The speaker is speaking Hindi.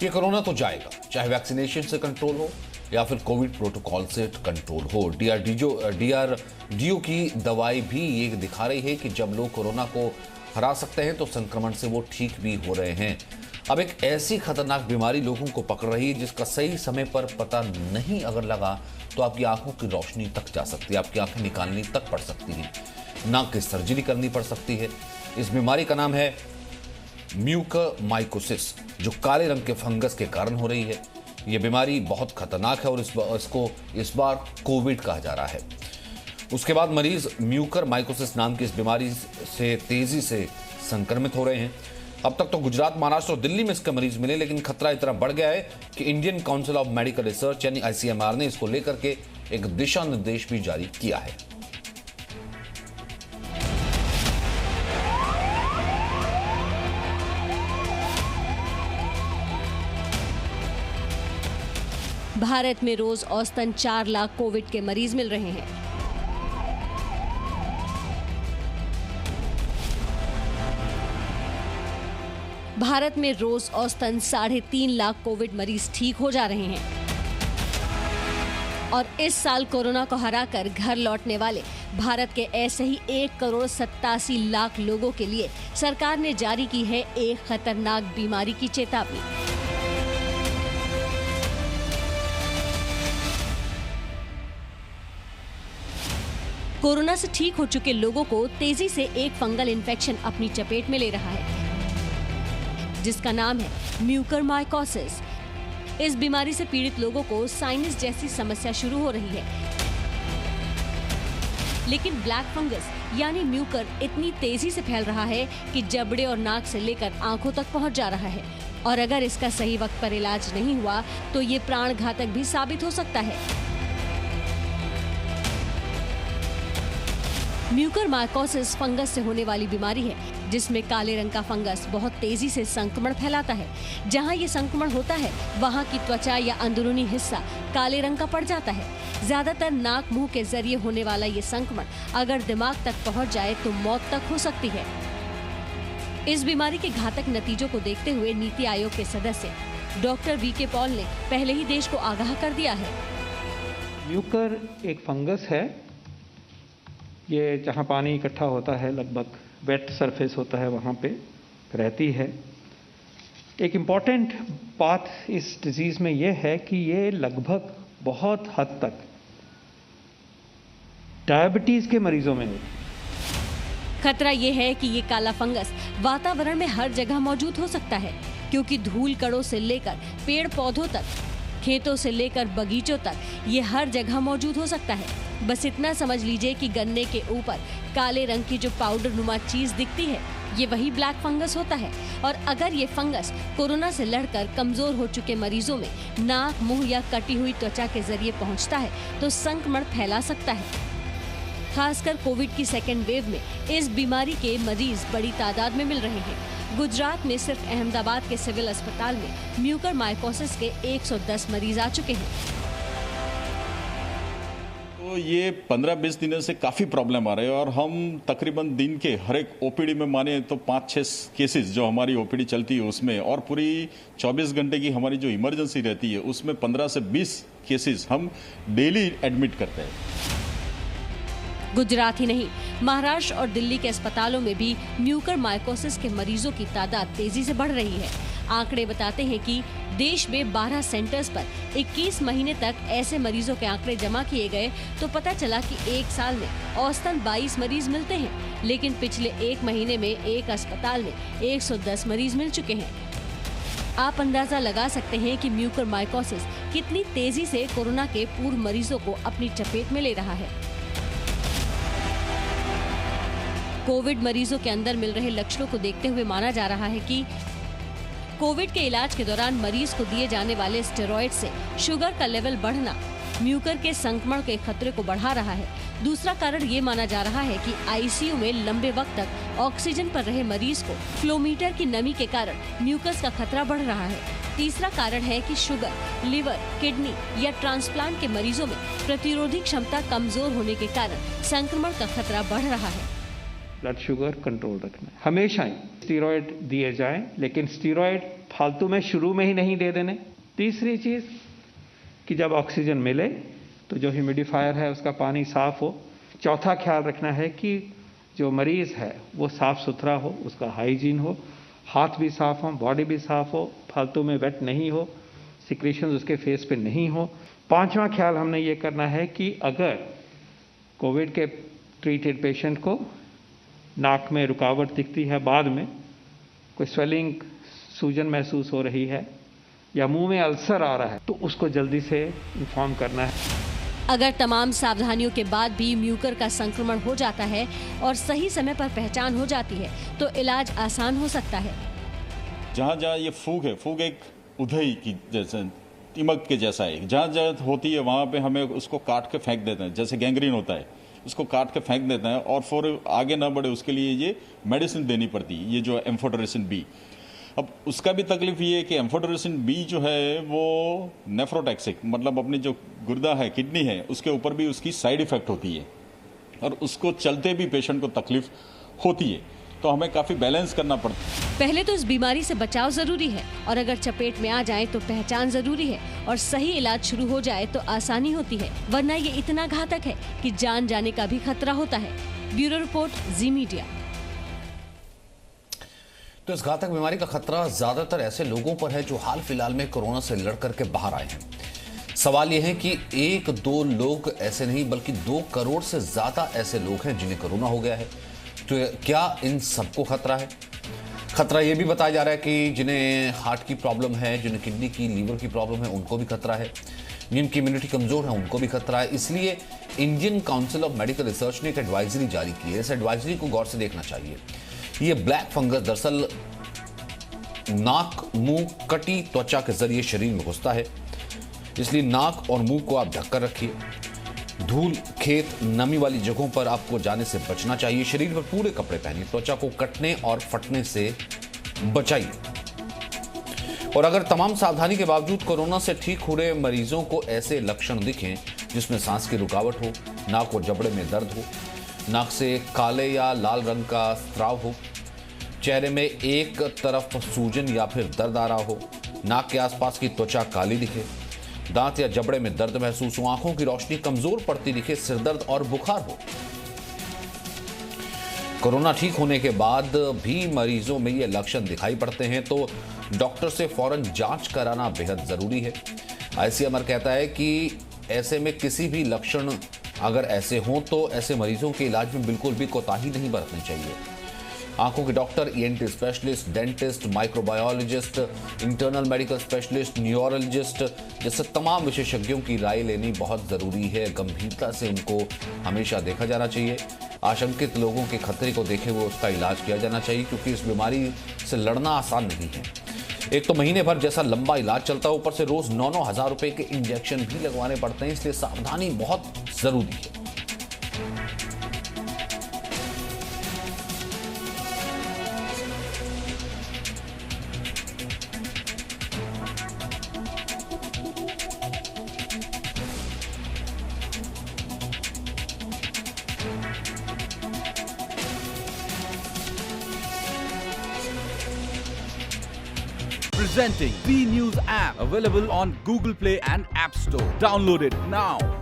ये कोरोना तो जाएगा, चाहे वैक्सीनेशन से कंट्रोल हो या फिर कोविड प्रोटोकॉल से कंट्रोल हो। डीआरडीओ की दवाई भी ये दिखा रही है कि जब लोग कोरोना को हरा सकते हैं तो संक्रमण से वो ठीक भी हो रहे हैं। अब एक ऐसी खतरनाक बीमारी लोगों को पकड़ रही है जिसका सही समय पर पता नहीं अगर लगा तो आपकी आंखों की रोशनी तक जा सकती है, आपकी आंखें निकालनी तक पड़ सकती हैं, नाक की सर्जरी करनी पड़ सकती है। इस बीमारी का नाम है म्यूकरमाइकोसिस, जो काले रंग के फंगस के कारण हो रही है। यह बीमारी बहुत खतरनाक है और इसको इस बार कोविड कहा जा रहा है। उसके बाद मरीज म्यूकरमाइकोसिस नाम की इस बीमारी से तेजी से संक्रमित हो रहे हैं। अब तक तो गुजरात, महाराष्ट्र और दिल्ली में इसके मरीज मिले, लेकिन खतरा इतना बढ़ गया है कि Indian council of medical research यानी ICMR ने इसको लेकर के एक दिशा निर्देश भी जारी किया है। भारत में रोज औसतन 4 लाख कोविड के मरीज मिल रहे हैं। भारत में रोज औसतन 3.5 लाख कोविड मरीज ठीक हो जा रहे हैं और इस साल कोरोना को हराकर घर लौटने वाले भारत के ऐसे ही 1,87,00,000 लोगों के लिए सरकार ने जारी की है एक खतरनाक बीमारी की चेतावनी। कोरोना से ठीक हो चुके लोगों को तेजी से एक फंगल इन्फेक्शन अपनी चपेट में ले रहा है जिसका नाम है म्यूकरमाइकोसिस। इस बीमारी से पीड़ित लोगों को साइनस जैसी समस्या शुरू हो रही है, लेकिन ब्लैक फंगस यानी म्यूकर इतनी तेजी से फैल रहा है कि जबड़े और नाक से लेकर आंखों तक पहुंच जा रहा है और अगर इसका सही वक्त पर इलाज नहीं हुआ तो ये प्राण घातक भी साबित हो सकता है। म्यूकरमाइकोसिस फंगस से होने वाली बीमारी है जिसमें काले रंग का फंगस बहुत तेजी से संक्रमण फैलाता है। जहां ये संक्रमण होता है वहां की त्वचा या अंदरूनी हिस्सा काले रंग का पड़ जाता है। ज्यादातर नाक मुंह के जरिए होने वाला ये संक्रमण अगर दिमाग तक पहुंच जाए तो मौत तक हो सकती है। इस बीमारी के घातक नतीजों को देखते हुए नीति आयोग के सदस्य डॉक्टर VK पॉल ने पहले ही देश को आगाह कर दिया है। म्यूकर एक फंगस है, ये जहाँ पानी इकट्ठा होता है, लगभग वेट सरफेस होता है, वहाँ पे रहती है। एक इम्पॉर्टेंट बात इस डिजीज़ में ये है कि ये लगभग बहुत हद तक डायबिटीज़ के मरीजों में होती है। खतरा ये है कि ये काला फंगस वातावरण में हर जगह मौजूद हो सकता है क्योंकि धूल कणों से लेकर पेड़ पौधों तक, खेतों से लेकर बगीचों तक ये हर जगह मौजूद हो सकता है। बस इतना समझ लीजिए कि गन्ने के ऊपर काले रंग की जो पाउडर नुमा चीज दिखती है ये वही ब्लैक फंगस होता है और अगर ये फंगस कोरोना से लड़कर कमजोर हो चुके मरीजों में नाक, मुंह या कटी हुई त्वचा के जरिए पहुंचता है तो संक्रमण फैला सकता है। खासकर कोविड की सेकेंड वेव में इस बीमारी के मरीज बड़ी तादाद में मिल रहे हैं। गुजरात में सिर्फ अहमदाबाद के सिविल अस्पताल में म्यूकरमाइकोसिस के 110 मरीज आ चुके हैं। तो ये 15-20 दिनों से काफ़ी प्रॉब्लम आ रही है और हम तकरीबन दिन के हर एक OPD में माने तो 5-6 केसेस जो हमारी OPD चलती है उसमें, और पूरी 24 घंटे की हमारी जो इमरजेंसी रहती है उसमें 15 से 20 केसेस हम डेली एडमिट करते हैं। गुजरात ही नहीं, महाराष्ट्र और दिल्ली के अस्पतालों में भी म्यूकरमाइकोसिस के मरीजों की तादाद तेजी से बढ़ रही है। आंकड़े बताते हैं कि देश में 12 सेंटर्स पर 21 महीने तक ऐसे मरीजों के आंकड़े जमा किए गए तो पता चला कि एक साल में औसतन 22 मरीज मिलते हैं, लेकिन पिछले एक महीने में एक अस्पताल में 110 मरीज मिल चुके हैं। आप अंदाजा लगा सकते हैं कि म्यूकरमाइकोसिस कितनी तेजी से कोरोना के पूर्व मरीजों को अपनी चपेट में ले रहा है। कोविड मरीजों के अंदर मिल रहे लक्षणों को देखते हुए माना जा रहा है कि कोविड के इलाज के दौरान मरीज को दिए जाने वाले स्टेरॉइड से शुगर का लेवल बढ़ना म्यूकर के संक्रमण के खतरे को बढ़ा रहा है। दूसरा कारण ये माना जा रहा है कि ICU में लंबे वक्त तक ऑक्सीजन पर रहे मरीज को फ्लोमीटर की नमी के कारण म्यूकस का खतरा बढ़ रहा है। तीसरा कारण है कि शुगर, लिवर, किडनी या ट्रांसप्लांट के मरीजों में प्रतिरोधी क्षमता कमजोर होने के कारण संक्रमण का खतरा बढ़ रहा है। ब्लड शुगर कंट्रोल रखना है, हमेशा ही स्टीरॉयड दिए जाएं, लेकिन स्टीरॉयड फालतू में शुरू में ही नहीं दे देने। तीसरी चीज़ कि जब ऑक्सीजन मिले तो जो ह्यूमिडिफायर है उसका पानी साफ हो। चौथा ख्याल रखना है कि जो मरीज़ है वो साफ़ सुथरा हो, उसका हाइजीन हो, हाथ भी साफ़ हो, बॉडी भी साफ़ हो, फालतू में वेट नहीं हो, सिक्रेशंस उसके फेस पे नहीं हो। पांचवा ख्याल हमने ये करना है कि अगर कोविड के ट्रीटेड पेशेंट को नाक में रुकावट दिखती है, बाद में कोई स्वेलिंग, सूजन महसूस हो रही है या मुंह में अल्सर आ रहा है, तो उसको जल्दी से इन्फॉर्म करना है। अगर तमाम सावधानियों के बाद भी म्यूकर का संक्रमण हो जाता है और सही समय पर पहचान हो जाती है तो इलाज आसान हो सकता है। जहाँ जहाँ ये फूग है, फूग एक उधई की जैसे टिमक के जैसा है, जहाँ जहाँ होती है वहाँ पे हमें उसको काट के फेंक देते हैं। जैसे गैंग्रीन होता है, उसको काट के फेंक देते हैं और फिर आगे ना बढ़े उसके लिए ये मेडिसिन देनी पड़ती है, ये जो एम्फोटेरेसिन बी। अब उसका भी तकलीफ ये है कि एम्फोटेरेसिन बी जो है वो नेफ्रोटैक्सिक, मतलब अपनी जो गुर्दा है, किडनी है, उसके ऊपर भी उसकी साइड इफेक्ट होती है और उसको चलते भी पेशेंट को तकलीफ होती है, तो हमें काफ़ी बैलेंस करना पड़ता है। पहले तो इस बीमारी से बचाव जरूरी है और अगर चपेट में आ जाए तो पहचान जरूरी है और सही इलाज शुरू हो जाए तो आसानी होती है, वरना ये इतना घातक है कि जान जाने का भी खतरा होता है। ब्यूरो रिपोर्ट, जी मीडिया। तो इस घातक बीमारी का खतरा ज्यादातर ऐसे लोगों पर है जो हाल फिलहाल में कोरोना से लड़ करके बाहर आए हैं। सवाल यह है कि एक दो लोग ऐसे नहीं बल्कि 2 करोड़ से ज्यादा ऐसे लोग हैं जिन्हें कोरोना हो गया है। तो क्या इन सबको खतरा है? खतरा यह भी बताया जा रहा है कि जिन्हें हार्ट की प्रॉब्लम है, जिन्हें किडनी की, लीवर की प्रॉब्लम है, उनको भी खतरा है। जिनकी इम्यूनिटी कमजोर है उनको भी खतरा है। इसलिए Indian council of medical research ने एक एडवाइजरी जारी की है। इस एडवाइजरी को गौर से देखना चाहिए। ये ब्लैक फंगस दरअसल नाक, मुंह, कटी त्वचा के जरिए शरीर में घुसता है, इसलिए नाक और मुंह को आप ढककर रखिए। धूल, खेत, नमी वाली जगहों पर आपको जाने से बचना चाहिए। शरीर पर पूरे कपड़े पहनिए। त्वचा को कटने और फटने से बचाइए। और अगर तमाम सावधानी के बावजूद कोरोना से ठीक हो रहे मरीजों को ऐसे लक्षण दिखें जिसमें सांस की रुकावट हो, नाक और जबड़े में दर्द हो, नाक से काले या लाल रंग का स्राव हो, चेहरे में एक तरफ सूजन या फिर दर्द आ रहा हो, नाक के आसपास की त्वचा काली दिखे, दांत या जबड़े में दर्द महसूस हो, आंखों की रोशनी कमजोर पड़ती दिखे, सिरदर्द और बुखार हो। कोरोना ठीक होने के बाद भी मरीजों में ये लक्षण दिखाई पड़ते हैं तो डॉक्टर से फौरन जांच कराना बेहद जरूरी है। आईसीएमआर कहता है कि ऐसे में किसी भी लक्षण अगर ऐसे हों तो ऐसे मरीजों के इलाज में बिल्कुल भी कोताही नहीं बरतनी चाहिए। आंखों के doctor, ENT specialist, dentist, microbiologist, internal medical specialist, neurologist जैसे तमाम विशेषज्ञों की राय लेनी बहुत ज़रूरी है। गंभीरता से उनको हमेशा देखा जाना चाहिए। आशंकित लोगों के खतरे को देखे हुए उसका इलाज किया जाना चाहिए, क्योंकि इस बीमारी से लड़ना आसान नहीं है। एक तो महीने भर जैसा लंबा इलाज चलता है, ऊपर से रोज 9-9 हज़ार रुपए के इंजेक्शन भी लगवाने पड़ते हैं, इसलिए सावधानी बहुत जरूरी है। Presenting B News app, available on Google Play and App Store. Download it now.